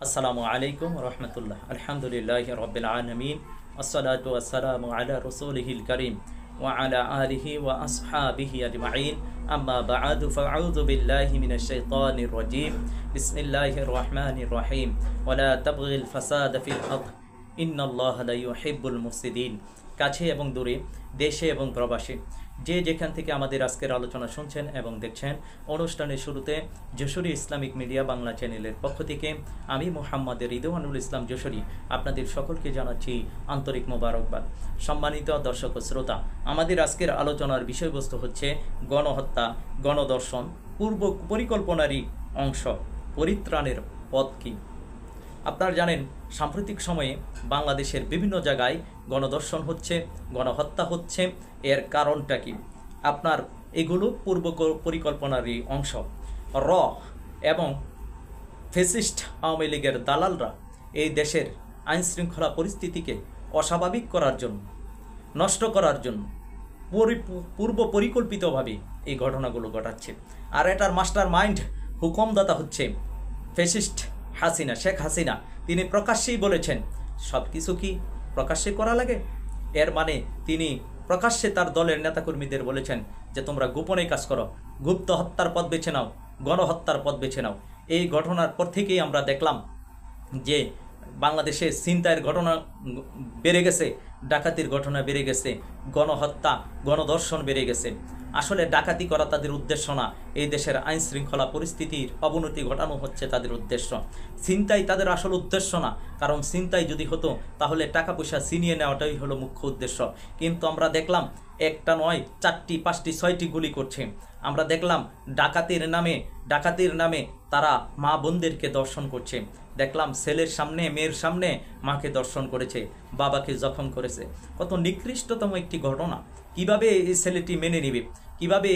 আসসালামু আলাইকুম রহমতুল্লাহ। আলহামদুলিল্লাহ রব্বিল আলামিন, আসসালাতু ওয়াসসালামু আলা রাসূলিহিল কারীম ওয়া আলা আলিহি ওয়া আসহাবিহি আজমাইন, আম্মা বা'দু, ফাআউযু বিল্লাহি মিনাশ শাইতানির রাজীম। বিসমিল্লাহির রহমানির রহিম। ওয়ালা তাবগিল ফাসাদা ফিল আরদ ইন্নাল্লাহা লা ইউহিব্বুল মুফসিদিন। কাছে এবং দূরে, দেশে এবং প্রবাসে, যে যেখান থেকে আমাদের আজকের আলোচনা শুনছেন এবং দেখছেন, অনুষ্ঠানের শুরুতে যশোরী ইসলামিক মিডিয়া বাংলা চ্যানেলের পক্ষ থেকে আমি মোহাম্মদ রিদওয়ানুল ইসলাম যশোরী আপনাদের সকলকে জানাচ্ছি আন্তরিক মোবারকবাদ। সম্মানিত দর্শক ও শ্রোতা, আমাদের আজকের আলোচনার বিষয়বস্তু হচ্ছে গণহত্যা, গণদর্শন, পূর্ব পরিকল্পনারই অংশ, পরিত্রাণের পথ কী। আপনারা জানেন, সাম্প্রতিক সময়ে বাংলাদেশের বিভিন্ন জায়গায় গণদর্শন হচ্ছে, গণহত্যা হচ্ছে। এর কারণটা কি? আপনার এগুলো পূর্ব পরিকল্পনারই অংশ। র এবং ফ্যাসিস্ট আওয়ামী লীগের দালালরা এই দেশের আইনশৃঙ্খলা পরিস্থিতিকে অস্বাভাবিক করার জন্য, নষ্ট করার জন্য পূর্ব পরিকল্পিতভাবে এই ঘটনাগুলো ঘটাচ্ছে। আর এটার মাস্টার মাইন্ড, হুকুমদাতা হচ্ছে ফ্যাসিস্ট হাসিনা, শেখ হাসিনা। তিনি প্রকাশ্যেই বলেছেন, সব কিছু কি প্রকাশ্যে করা লাগে? এর মানে তিনি প্রকাশ্যে তার দলের নেতাকর্মীদের বলেছেন যে তোমরা গোপনে কাজ করো, গুপ্ত হত্যার পথ বেছে নাও, গণহত্যার পথ বেছে নাও। এই ঘটনার পর থেকেই আমরা দেখলাম যে বাংলাদেশে ছিনতাইয়ের ঘটনা বেড়ে গেছে, ডাকাতির ঘটনা বেড়ে গেছে, গণহত্যা, গণদর্শন বেড়ে গেছে। আসলে ডাকাতি করা তাদের উদ্দেশ্য না, এই দেশের আইন শৃঙ্খলা পরিস্থিতির অবনতি ঘটানো হচ্ছে তাদের উদ্দেশ্য। ছিনতাই তাদের আসল উদ্দেশ্য না, কারণ ছিনতাই যদি হতো তাহলে টাকা পয়সা ছিনিয়ে নেওয়াটাই হলো মুখ্য উদ্দেশ্য। কিন্তু আমরা দেখলাম একটা নয়, 4টি 5টি 6টি গুলি করছে। আমরা দেখলাম ডাকাতির নামে তারা মা বোনদেরকে দর্শন করছে। দেখলাম ছেলের সামনে, মেয়ের সামনে মাকে দর্শন করেছে, বাবাকে জখম করেছে। কত নিকৃষ্টতম একটি ঘটনা। কিভাবে এই ছেলেটি মেনে নিবে? কিভাবে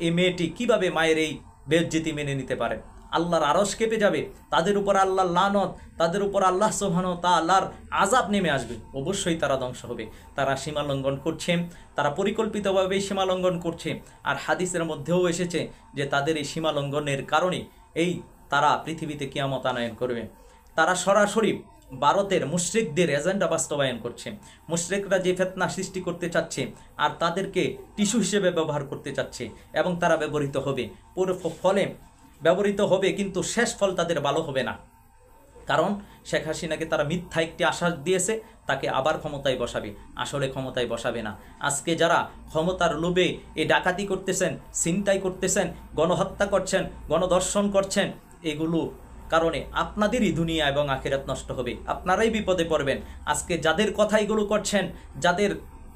এই মেয়েটি কিভাবে মায়ের এই বেইজ্জতি মেনে নিতে পারে? আল্লাহর আরশ কেঁপে যাবে, তাদের উপর আল্লাহর লানত, তাদের উপর আল্লাহ সুবহানাহু ওয়া তাআলার আযাব নেমে আসবে। অবশ্যই তারা ধ্বংস হবে। তারা সীমা লঙ্ঘন করছে, তারা পরিকল্পিতভাবে সীমা লঙ্ঘন করছে। আর হাদিসের মধ্যেও এসেছে যে তাদের এই সীমা লঙ্ঘনের কারণে তারা পৃথিবীতে কিয়ামত আনয়ন করবে। তারা সরাসরি ভারতের মুশরিকদের এজেন্ডা বাস্তবায়ন করছে। মুশরিকরা যে ফিতনা সৃষ্টি করতে চাচ্ছে আর তাদেরকে টিস্যু হিসেবে ব্যবহার করতে চাচ্ছে, এবং তারা ব্যবহৃত হবে, ফলে ব্যবহৃত হবে, কিন্তু শেষ ফল তাদের ভালো হবে না। কারণ শেখ হাসিনাকে তারা মিথ্যা একটি আশ্বাস দিয়েছে, তাকে আবার ক্ষমতায় বসাবে। আসলে ক্ষমতায় বসাবে না। আজকে যারা ক্ষমতার লোভে এই ডাকাতি করতেছেন, ছিনতাই করতেছেন, গণহত্যা করছেন, গণদর্শন করছেন, এগুলো কারণে আপনাদেরই দুনিয়া এবং আখিরাত নষ্ট হবে, আপনারাই বিপদে পড়বেন। আজকে যাদের কথা এগুলো করছেন, যাদের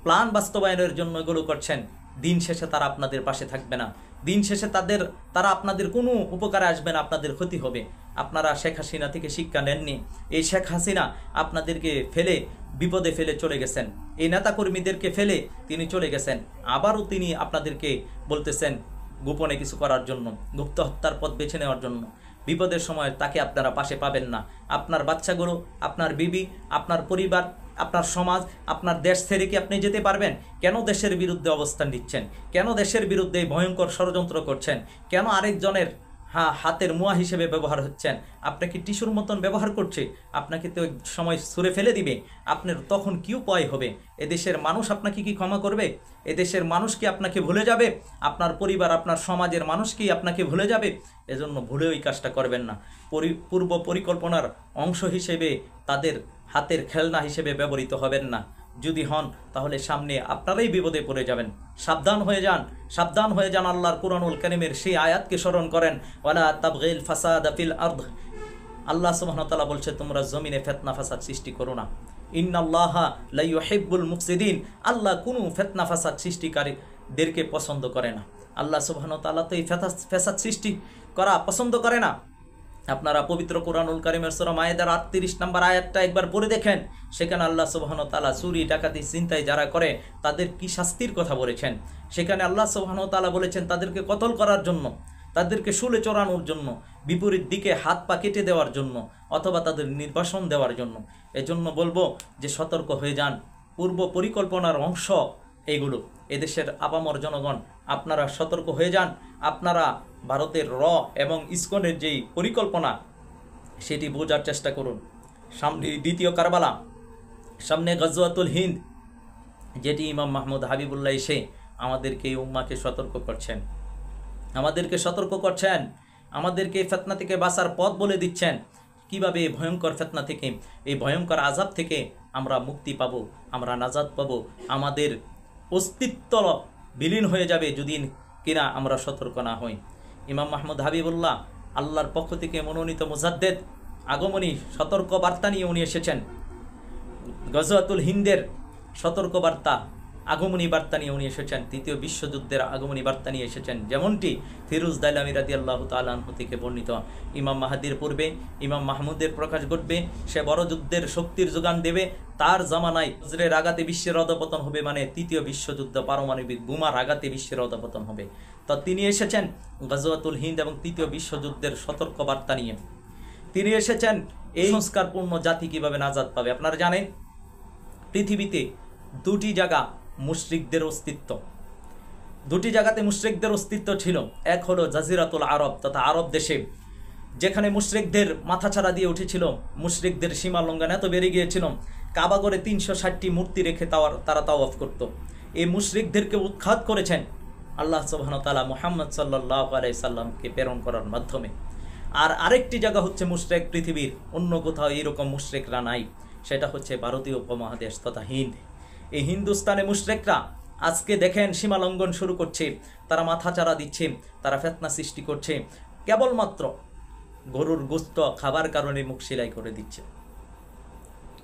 প্ল্যান বাস্তবায়নের জন্য এগুলো করছেন, দিন শেষে তারা আপনাদের পাশে থাকবে না। দিন শেষে তারা আপনাদের কোনো উপকারে আসবে না, আপনাদের ক্ষতি হবে। আপনারা শেখ হাসিনা থেকে শিক্ষা নেননি। এই শেখ হাসিনা আপনাদেরকে ফেলে, বিপদে ফেলে চলে গেছেন। এই নেতাকর্মীদেরকে ফেলে তিনি চলে গেছেন। আবারও তিনি আপনাদেরকে বলতেছেন গোপনে কিছু করার জন্য, গুপ্ত হত্যার পথ বেছে নেওয়ার জন্য। বিপদের সময় তাকে আপনারা পাশে পাবেন না। আপনার বাচ্চাগুলো, আপনার বিবি, আপনার পরিবার, আপনার সমাজ, আপনার দেশ ছেড়ে কি আপনি যেতে পারবেন? কেন দেশের বিরুদ্ধে অবস্থান নিচ্ছেন? কেন দেশের বিরুদ্ধে ভয়ঙ্কর ষড়যন্ত্র করছেন? কেন আরেকজনের হাতের মুয়া হিসেবে ব্যবহার হচ্ছেন? আপনাকে টিস্যুর মতন ব্যবহার করছে, আপনাকে তো এক সময় ছুঁড়ে ফেলে দিবে। আপনার তখন কি উপায় হবে? এদেশের মানুষ আপনাকে কি ক্ষমা করবে? এদেশের মানুষ কি আপনাকে ভুলে যাবে? আপনার পরিবার, আপনার সমাজের মানুষ কি আপনাকে ভুলে যাবে? এজন্য ভুলেও এই কাজটা করবেন না। পূর্ব পরিকল্পনার অংশ হিসেবে, তাদের হাতের খেলনা হিসেবে ব্যবহৃত হবেন না। যদি হন তাহলে সামনে আপনারাই বিপদে পড়ে যাবেন। সাবধান হয়ে যান, সাবধান হয়ে যান। আল্লাহর কুরআনুল কারীমের সেই আয়াতকে স্মরণ করেন, ওয়ালা তাবগিল ফাসাদা ফিল আরদ। আল্লাহ সুবহানাহু ওয়া তাআলা বলছে তোমরা জমিনে ফিতনা ফাসাদ সৃষ্টি করো না। ইন্নাল্লাহা লা ইউহিব্বুল মুফসিদিন। আল্লাহ কোনো ফিতনা ফাসাদ সৃষ্টিকারীদেরকে পছন্দ করে না। আল্লাহ সুবহানাহু ওয়া তাআলা তো এই ফাসাদ সৃষ্টি করা পছন্দ করে না। আপনারা পবিত্র কুরআনুল কারীমের সূরা মায়েদার 38 নম্বর আয়াতটা একবার পড়ে দেখেন। সেখানে আল্লাহ সুবহানাহু ওয়া তাআলা চুরি, ডাকাতি, ছিনতাই যারা করে তাদের কি শাস্তির কথা বলেছেন। সেখানে আল্লাহ সুবহানাহু ওয়া তাআলা বলেছেন তাদেরকে কতল করার জন্য, তাদেরকে শুলে চড়ানোর জন্য, বিপরীত দিকে হাত পা কেটে দেওয়ার জন্য, অথবা তাদের নির্বাসন দেওয়ার জন্য। এজন্য বলবো যে সতর্ক হয়ে যান। পূর্ব পরিকল্পনার অংশ এগুলো। এদেশের আপামর জনগণ আপনারা সতর্ক হয়ে যান। আপনারা ভারতের এবং ইসকনের যেই পরিকল্পনা, সেটি বোঝার চেষ্টা করুন। সামনে দ্বিতীয় কারবালা, সামনে গজওয়াতুল হিন্দ, যেটি ইমাম মাহমুদ হাবিবুল্লাহ এসে আমাদেরকে এই উম্মাকে সতর্ক করছেন, আমাদেরকে ফিতনা থেকে বাঁচার পথ বলে দিচ্ছেন, কিভাবে এই ভয়ঙ্কর ফিতনা থেকে, এই ভয়ঙ্কর আযাব থেকে আমরা মুক্তি পাবো, আমরা নাজাত পাবো, আমাদের অস্তিত্ব বিলীন হয়ে যাবে যদি কিনা আমরা সতর্ক না হই। ইমাম মাহমুদ হাবিবুল্লাহ আল্লাহর পক্ষ থেকে মনোনীত মুজাদ্দেদ, আগমনী সতর্ক বার্তা নিয়ে উনি এসেছেন। গজওয়াতুল হিন্দের সতর্ক বার্তা, আগমনী বার্তা নিয়ে উনি এসেছেন। তৃতীয় বিশ্বযুদ্ধের আগমনী বার্তা নিয়ে এসেছেন, যেমনটি ফিরোজ দাইলামী রাদিয়াল্লাহু তাআলা আনহু থেকে বর্ণিত। ইমাম মাহাদির পূর্বে ইমাম মাহমুদের প্রকাশ ঘটবে, সে বড় যুদ্ধের শক্তির যোগান দেবে। তার জামানায় বজ্রের আঘাতে বিশ্বের অধপতন হবে, মানে তৃতীয় বিশ্বযুদ্ধ, পারমাণবিক বোমার আঘাতে বিশ্বের অধপতন হবে। তো তিনি এসেছেন গজওয়াতুল হিন্দ এবং তৃতীয় বিশ্বযুদ্ধের সতর্ক বার্তা নিয়ে। তিনি এসেছেন এই সংস্কারপূর্ণ জাতি কিভাবে নাজাত পাবে। আপনারা জানেন পৃথিবীতে দুটি জায়গা মুশরিকদের অস্তিত্ব, দুটি জায়গাতে মুশরিকদের অস্তিত্ব ছিল। এক হলো জাজিরাতুল আরব তথা আরব দেশে, যেখানে মুশরিকদের মাথাছাড়া দিয়ে উঠেছিল, মুশরিকদের সীমা লঙ্ঘন এত বেড়ে গিয়েছিল, কাবা করে 360টি মূর্তি রেখে তারা তাওয়াফ করত। এই মুশরিকদেরকে উৎখাত করেছেন আল্লাহ সুবহানাহু ওয়া তাআলা মুহাম্মদ সাল্লাল্লাহু আলাইহি সাল্লামকে প্রেরণ করার মাধ্যমে। আর আরেকটি জায়গা হচ্ছে মুশরিক, পৃথিবীর অন্য কোথাও এইরকম মুশরিকরা নাই, সেটা হচ্ছে ভারতীয় উপমহাদেশ তথা হিন্দ। এই হিন্দুস্তানে মুশরিকরা আজকে দেখেন সীমা লঙ্ঘন শুরু করছে, তারা মাথাচাড়া দিচ্ছে, তারা ফিতনা সৃষ্টি করছে, কেবলমাত্র গরুর গোশত খাবার কারণে মুখ সেলাই করে দিচ্ছে।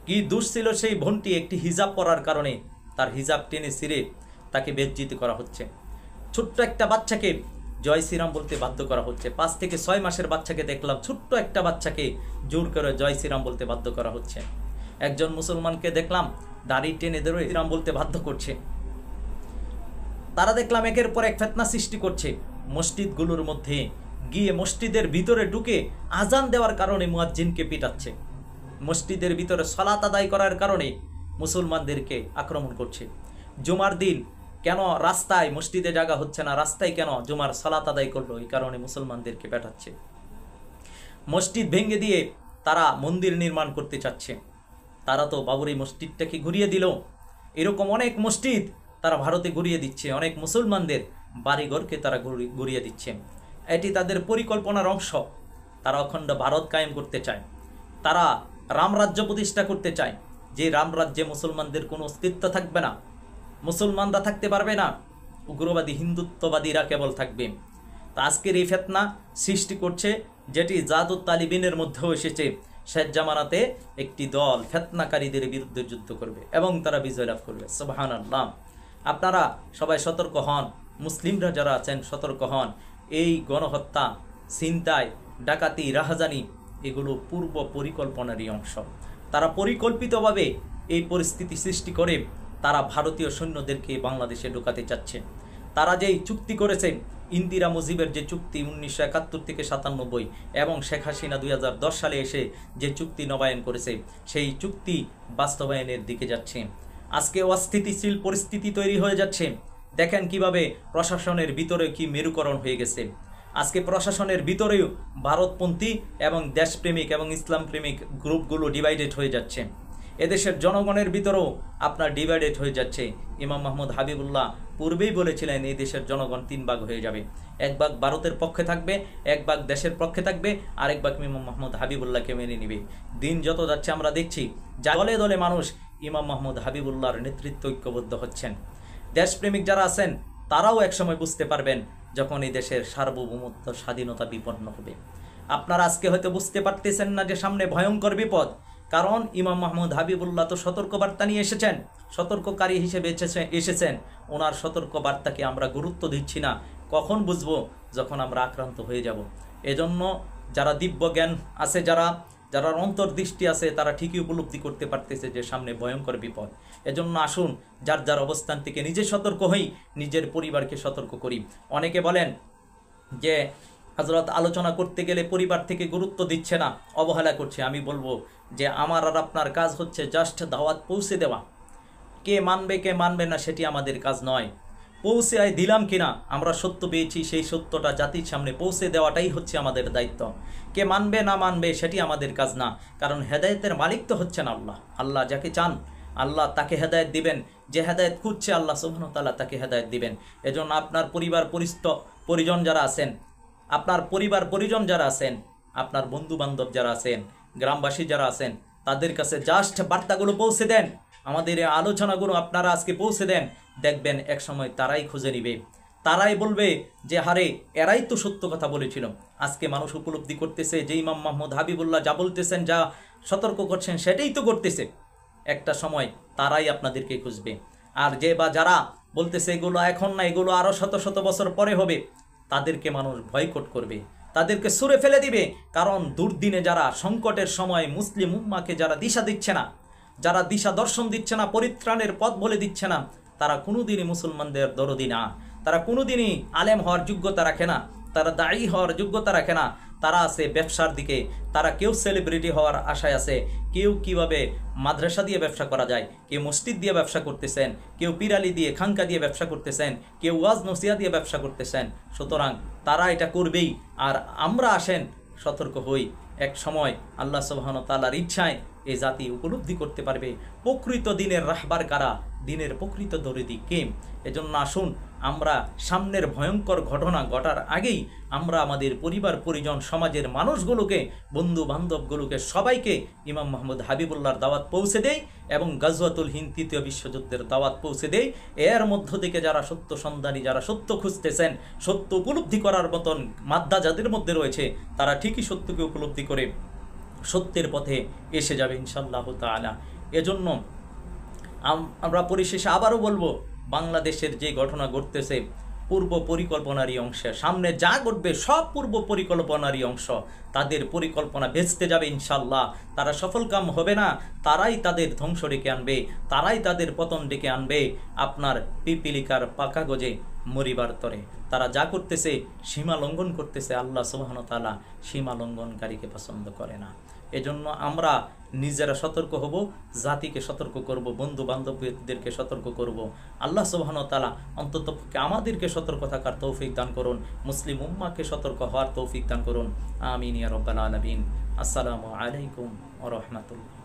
কি দোষ ছিল সেই বোনটি একটি হিজাব পরার কারণে, তার হিজাব টেনে ছিঁড়ে তাকে বেজ্জিত করা হচ্ছে। ছোট্ট একটা বাচ্চাকে জয় শ্রীরাম বলতে বাধ্য করা হচ্ছে। 5 থেকে 6 মাসের বাচ্চাকে দেখলাম, ছোট্ট একটা বাচ্চাকে জোর করে জয় শ্রীরাম বলতে বাধ্য করা হচ্ছে। একজন মুসলমানকে দেখলাম দাড়ি টেনে ধরে শ্রীরাম বলতে বাধ্য করছে। তারা দেখলাম একের পর এক ফিতনা সৃষ্টি করছে। মসজিদগুলোর মধ্যে গিয়ে মসজিদের ভিতরে ঢুকে আজান দেওয়ার কারণে মুয়াজ্জিনকে পিটাচ্ছে, মসজিদের ভিতরে সালাত আদায় করার কারণে মুসলমানদেরকে আক্রমণ করছে। জুমার দিন কেন রাস্তায়, মসজিদে জায়গা হচ্ছে না, রাস্তায় কেন জুমার সালাত আদায় করলো, এই কারণে মুসলমানদেরকে পেটাচ্ছে। মসজিদ ভেঙে দিয়ে তারা মন্দির নির্মাণ করতে চাচ্ছে। তারা তো বাবরি মসজিদটাকে ঘুরিয়ে দিল। এরকম অনেক মসজিদ তারা ভারতে ঘুরিয়ে দিচ্ছে, অনেক মুসলমানদের বাড়িঘরকে তারা ঘুরিয়ে দিচ্ছে। এটি তাদের পরিকল্পনার অংশ। তারা অখণ্ড ভারত কায়েম করতে চায়, তারা রামরাজ্য প্রতিষ্ঠা করতে চায়, যে রামরাজ্যে মুসলমানদের কোনো অস্তিত্ব থাকবে না, মুসলমানরা থাকতে পারবে না, উগ্রবাদী হিন্দুত্ববাদীরা কেবল থাকবে। তা আজকের এই ফিতনা সৃষ্টি করছে, যেটি জাদুত তালিবিনের মধ্যেও এসেছে। শেষ জামানাতে একটি দল ফিতনাকারীদের বিরুদ্ধে যুদ্ধ করবে এবং তারা বিজয় লাভ করবে। সুবহানাল্লাহ। আপনারা সবাই সতর্ক হন, মুসলিমরা যারা আছেন সতর্ক হন। এই গণহত্যা, ছিনতাই, ডাকাতি, রাহাজানি এগুলো পূর্ব পরিকল্পনারই অংশ। তারা পরিকল্পিতভাবে এই পরিস্থিতি সৃষ্টি করে তারা ভারতীয় সৈন্যদেরকে বাংলাদেশে ঢোকাতে চাচ্ছে। তারা যেই চুক্তি করেছে, ইন্দিরা মুজিবের যে চুক্তি 1971 থেকে 97 এবং শেখ হাসিনা 2010 সালে এসে যে চুক্তি নবায়ন করেছে, সেই চুক্তি বাস্তবায়নের দিকে যাচ্ছে। আজকে অস্থিতিশীল পরিস্থিতি তৈরি হয়ে যাচ্ছে। দেখেন কিভাবে প্রশাসনের ভিতরে কি মেরুকরণ হয়ে গেছে। আজকে প্রশাসনের ভিতরেও ভারতপন্থী এবং দেশপ্রেমিক এবং ইসলাম প্রেমিক গ্রুপগুলো ডিভাইডেড হয়ে যাচ্ছে। এদেশের জনগণের ভিতরেও আপনার ডিভাইডেড হয়ে যাচ্ছে। ইমাম মাহমুদ হাবিবুল্লাহ পূর্বেই বলেছিলেন এই দেশের জনগণ 3 ভাগ হয়ে যাবে, 1 ভাগ ভারতের পক্ষে থাকবে, 1 ভাগ দেশের পক্ষে থাকবে, আরেক ভাগ ইমাম মাহমুদ হাবিবুল্লাহকে মেনে নিবে। দিন যত যাচ্ছে আমরা দেখছি দলে দলে মানুষ ইমাম মাহমুদ হাবিবুল্লাহর নেতৃত্ব ঐক্যবদ্ধ হচ্ছেন। দেশপ্রেমিক যারা আছেন তারাও একসময় বুঝতে পারবেন যখন এই দেশের সার্বভৌমত্ব স্বাধীনতা বিপন্ন হবে। আপনারা আজকে হয়তো বুঝতে পারতেছেন না যে সামনে ভয়ঙ্কর বিপদ, কারণ ইমাম মাহমুদ হাবিবুল্লাহ তো সতর্কবার্তা নিয়ে এসেছেন, সতর্ককারী হিসেবে এসেছেন। ওনার সতর্কবার্তাকে আমরা গুরুত্ব দিচ্ছি না। কখন বুঝবো? যখন আমরা আক্রান্ত হয়ে যাব। এজন্য যারা দিব্য জ্ঞান আছে, যারা অন্তর্দৃষ্টি আছে, তারা ঠিকই উপলব্ধি করতে পারতেছে যে সামনে ভয়ঙ্কর বিপদ। এজন্য আসুন যার যার অবস্থান থেকে নিজে সতর্ক হই, নিজের পরিবারকে সতর্ক করি। অনেকে বলেন যে হযরত আলোচনা করতে গেলে পরিবার থেকে গুরুত্ব দিচ্ছে না, অবহেলা করছে। আমি বলবো যে আমার আর আপনার কাজ হচ্ছে জাস্ট দাওয়াত পৌঁছে দেওয়া। কে মানবে কে মানবে না সেটি আমাদের কাজ নয়। পৌঁছে দিলাম কিনা, আমরা সত্য পেয়েছি সেই সত্যটা জাতির সামনে পৌঁছে দেওয়াটাই হচ্ছে আমাদের দায়িত্ব। কে মানবে না মানবে সেটি আমাদের কাজ না, কারণ হেদায়েতের মালিক তো হচ্ছেন আল্লাহ। আল্লাহ যাকে চান আল্লাহ তাকে হেদায়েত দিবেন, যে হেদায়েত খুঁজছে আল্লাহ সুবহানাহু ওয়া তাআলা তাকে হেদায়েত দিবেন। এজন্য আপনার পরিজন যারা আছেন, আপনার পরিজন যারা আছেন, আপনার বন্ধু বান্ধব যারা আছেন, গ্রামবাসী যারা আছেন, তাদের কাছে জাস্ট বার্তাগুলো পৌঁছে দেন, আমাদের এই আলোচনাগুলো আপনারা আজকে পৌঁছে দেন। দেখবেন এক সময় তারাই খুঁজে নিবে, তারাই বলবে যে হারে এরাই তো সত্য কথা বলেছিল। আজকে মানুষ উপলব্ধি করতেছে যে ইমাম মাহমুদ হাবিবুল্লাহ যা বলতেছেন, যা সতর্ক করছেন সেটাই তো করতেছে। একটা সময় তারাই আপনাদেরকে খুঁজবে। আর যে বা যারা বলতেছে এগুলো এখন না, এগুলো আরও শত শত বছর পরে হবে, তাদেরকে মানুষ বয়কট করবে, তাদেরকে ছুঁড়ে ফেলে দিবে। কারণ দুর্দিনে যারা সংকটের সময় মুসলিম উম্মাকে যারা দিশা দিচ্ছে না, যারা দিশা দর্শন দিচ্ছে না, পরিত্রাণের পথ বলে দিচ্ছে না, তারা কোনোদিনই মুসলমানদের দরদি না, তারা কোনোদিনই আলেম হওয়ার যোগ্যতা রাখে না, তারা দায়ী হওয়ার যোগ্যতা রাখে না। তারা আছে ব্যবসার দিকে, তারা কেউ সেলিব্রিটি হওয়ার আশায় আছে, কেউ কিভাবে মাদ্রাসা দিয়ে ব্যবসা করা যায়, কেউ মসজিদ দিয়ে ব্যবসা করতেছেন, কেউ পিরালি দিয়ে খানকা দিয়ে ব্যবসা করতেছেন, কেউ ওয়াজ নসিহা দিয়ে ব্যবসা করতেছেন। সুতরাং তারা এটা করবেই। আর আমরা আসেন সতর্ক হই, এক সময় আল্লাহ সুবহানাহু ওয়া তাআলার ইচ্ছায় এই জাতি উপলব্ধি করতে পারবে প্রকৃত দিনের রাহবার কারা, দিনের প্রকৃত দরিদি কে। এজন্য আসুন আমরা সামনের ভয়ঙ্কর ঘটনা ঘটার আগেই আমরা আমাদের পরিবার পরিজন, সমাজের মানুষগুলোকে, বন্ধু বান্ধবগুলোকে, সবাইকে ইমাম মাহমুদ হাবিবুল্লাহর দাওয়াত পৌঁছে দেই এবং গাজওয়াতুল হিন্দ তৃতীয় বিশ্বযুদ্ধের দাওয়াত পৌঁছে দেই। এর মধ্য থেকে যারা সত্য সন্ধানী, যারা সত্য খুঁজতেছেন, সত্য উপলব্ধি করার মতন মাদ্দা যাদের মধ্যে রয়েছে, তারা ঠিকই সত্যকে উপলব্ধি করে সত্যের পথে এসে যাবে ইনশাআল্লাহ তাআলা। এজন্য আমরা পরিশেষে আবারও বলবো, বাংলাদেশের যে ঘটনা ঘটতেছে পূর্ব পরিকল্পনারই অংশ, সামনে যা ঘটবে সব পূর্ব পরিকল্পনারই অংশ। তাদের পরিকল্পনা ভেস্তে যাবে ইনশাআল্লাহ, তারা সফলকাম হবে না, তারাই তাদের ধ্বংস ডেকে আনবে, তারাই তাদের পতন ডেকে আনবে আপনার পিপিলিকার পাকা গজে মরিবার তরে। তারা যা করতেছে সীমা লঙ্ঘন করতেছে, আল্লাহ সুবহানাহু ওয়া তাআলা সীমা লঙ্ঘনকারীকে পছন্দ করে না। এজন্য আমরা নিজেরা সতর্ক হব, জাতিকে সতর্ক করব, বন্ধু বান্ধবদেরকে সতর্ক করব। আল্লাহ সুবহানাহু ওয়া তাআলা অন্ততপক্ষে আমাদেরকে সতর্ক থাকার তৌফিক দান করুন, মুসলিম উম্মাহকে সতর্ক হওয়ার তৌফিক দান করুন। আমিন ইয়া রাব্বাল আলামিন। আসসালামু আলাইকুম ওয়া রাহমাতুল্লাহ।